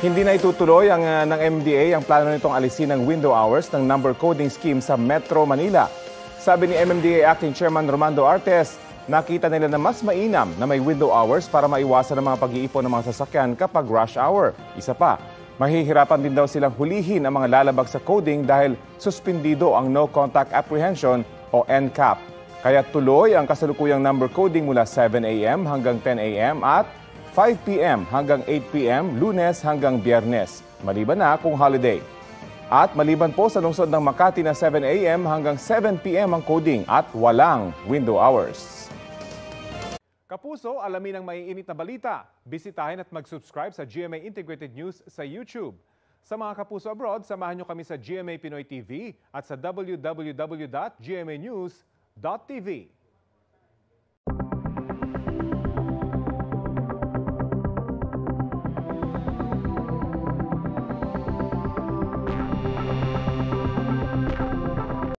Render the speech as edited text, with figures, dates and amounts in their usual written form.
Hindi na itutuloy ng MMDA ang plano nitong alisin ng window hours ng number coding scheme sa Metro Manila. Sabi ni MMDA Acting Chairman Romando Artes, nakita nila na mas mainam na may window hours para maiwasan ang mga pag-iipon ng mga sasakyan kapag rush hour. Isa pa, mahihirapan din daw silang hulihin ang mga lalabag sa coding dahil suspindido ang No Contact Apprehension o NCAP. Kaya tuloy ang kasalukuyang number coding mula 7 a.m. hanggang 10 a.m. at 5 p.m. hanggang 8 p.m. Lunes hanggang Biyernes, maliban na kung holiday. At maliban po sa lungsod ng Makati na 7 a.m. hanggang 7 p.m. ang coding at walang window hours. Kapuso, alamin ang maiinit na balita. Bisitahin at mag-subscribe sa GMA Integrated News sa YouTube. Sa mga kapuso abroad, samahan nyo kami sa GMA Pinoy TV at sa www.gmanews.tv.